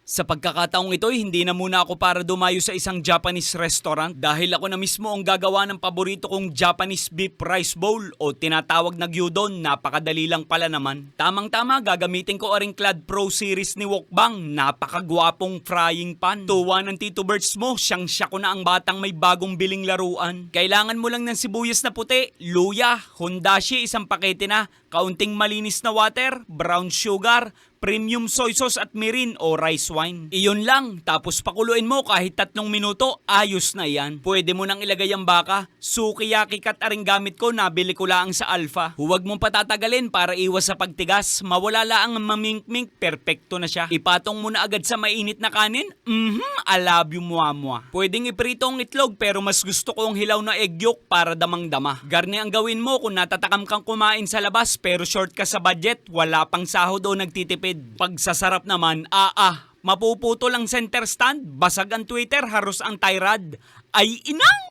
Sa pagkakataong ito, hindi na muna ako para dumayo sa isang Japanese restaurant dahil ako na mismo ang gagawa ng paborito kong Japanese beef rice bowl o tinatawag na gyudon. Napakadali lang pala naman. Tamang-tama, gagamitin ko aring Clad Pro series ni Wokbang. Napakagwapong frying pan. Tuwa ng Tito Berts mo, siyang-siya ko na ang batang may bagong biling laruan. Kailangan mo lang ng sibuyas na puti, luya, hondashi, isang pakete na, kaunting malinis na water, brown sugar, premium soy sauce at mirin o rice wine. Iyon lang, tapos pakuluin mo kahit 3 minuto, ayos na yan. Pwede mo nang ilagay ang baka. Sukiyaki kat aring gamit ko, nabili ko lang sa Alpha. Huwag mong patatagalin para iwas sa pagtigas. Mawala lang ang mamink-mink, perpekto na siya. Ipatong mo na agad sa mainit na kanin. I love you, muamua. Pwedeng iprito ang itlog pero mas gusto ko ang hilaw na egg yolk para damang-dama. Garni ang gawin mo kung natatakam kang kumain sa labas pero short ka sa budget, wala pang sahod o nagtitipid. Pagsasarap naman, mapuputo lang center stand, basag ang Twitter, haros ang Tyrad. Ay inang!